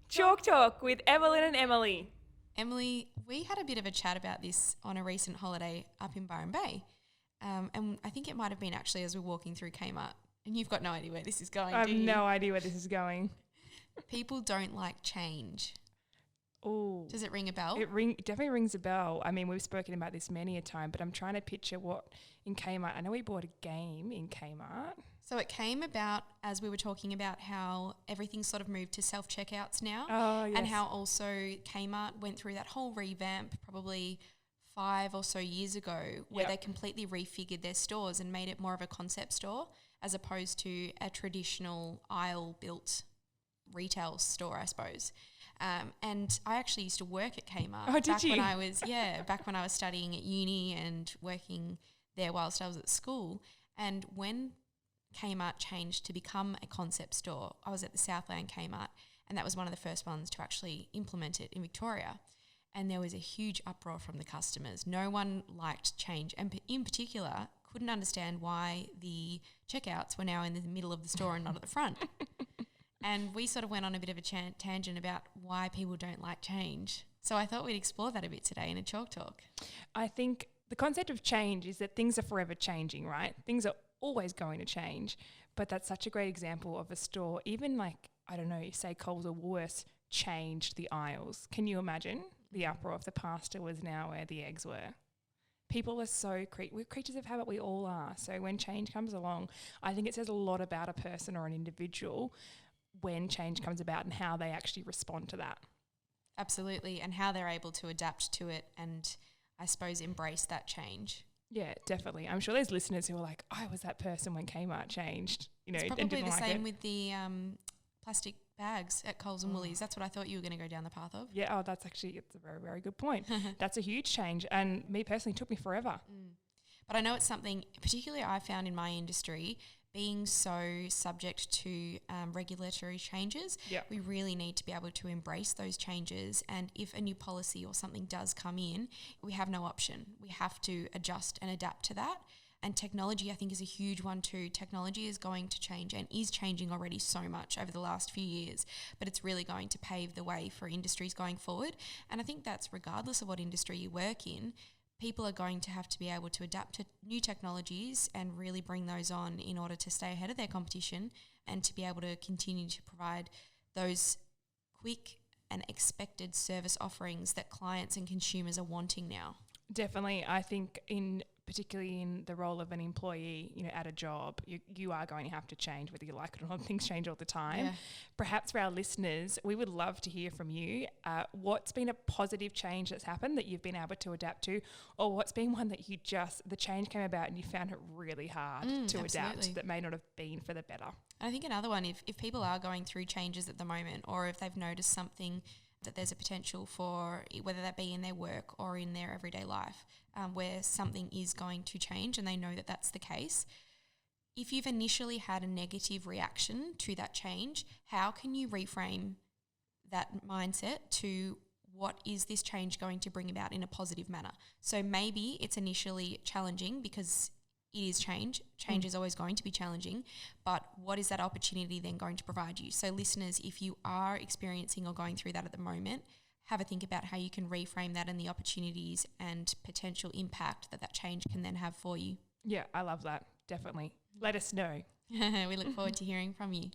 Chalk Talk with Evelyn and Emily. Emily, we had a bit of a chat about this on a recent holiday up in Byron Bay. And I think it might have been actually as we're walking through Kmart. And you've got no idea where this is going, I have do you? no idea where this is going. People don't like change. Oh, Does it ring a bell? It definitely rings a bell. I mean, we've spoken about this many a time, but I'm trying to picture what in Kmart. I know we bought a game in Kmart. So it came about as we were talking about how everything sort of moved to self-checkouts now. Oh, yes. And how also Kmart went through that whole revamp probably 5 or so years ago where they completely refigured their stores and made it more of a concept store as opposed to a traditional aisle-built retail store, I suppose. And I actually used to work at Kmart. Oh, did you? Back when I was studying at uni and working there whilst I was at school. And when Kmart changed to become a concept store, I was at the Southland Kmart, and that was one of the first ones to actually implement it in Victoria. And there was a huge uproar from the customers. No one liked change, and in particular couldn't understand why the checkouts were now in the middle of the store and not at the front. And we sort of went on a bit of a tangent about why people don't like change. So I thought we'd explore that a bit today in a Chalk Talk. I think the concept of change is that things are forever changing, right? Things are always going to change. But that's such a great example of a store. Even like, I don't know, say Coles or Woolworths changed the aisles. Can you imagine the uproar if the pasta was now where the eggs were? People are so we're creatures of habit, we all are. So when change comes along, I think it says a lot about a person or an individual when change comes about and how they actually respond to that. Absolutely, and how they're able to adapt to it and I suppose embrace that change. Yeah, definitely. I'm sure there's listeners who are like, I was that person when Kmart changed, It's probably the same with the plastic bags at Coles and Woolies. That's what I thought you were going to go down the path of. Yeah, it's a very, very good point. That's a huge change, and me personally, it took me forever. But I know it's something particularly I found in my industry, being so subject to regulatory changes, we really need to be able to embrace those changes. And if a new policy or something does come in, we have no option. We have to adjust and adapt to that. And technology, I think, is a huge one too. Technology is going to change and is changing already so much over the last few years, but it's really going to pave the way for industries going forward. And I think that's regardless of what industry you work in, people are going to have to be able to adapt to new technologies and really bring those on in order to stay ahead of their competition and to be able to continue to provide those quick and expected service offerings that clients and consumers are wanting now. Definitely. I think particularly in the role of an employee, at a job, you are going to have to change, whether you like it or not. Things change all the time. Yeah. Perhaps for our listeners, we would love to hear from you. What's been a positive change that's happened that you've been able to adapt to, or what's been one that the change came about and you found it really hard to adapt, that may not have been for the better? I think another one, if people are going through changes at the moment, or if they've noticed something that there's a potential for, whether that be in their work or in their everyday life, where something is going to change and they know that that's the case. If you've initially had a negative reaction to that change, how can you reframe that mindset to what is this change going to bring about in a positive manner? So maybe it's initially challenging because it is change. Change is always going to be challenging, but what is that opportunity then going to provide you? So listeners, if you are experiencing or going through that at the moment, have a think about how you can reframe that and the opportunities and potential impact that change can then have for you. Yeah, I love that. Definitely. Let us know. We look forward to hearing from you.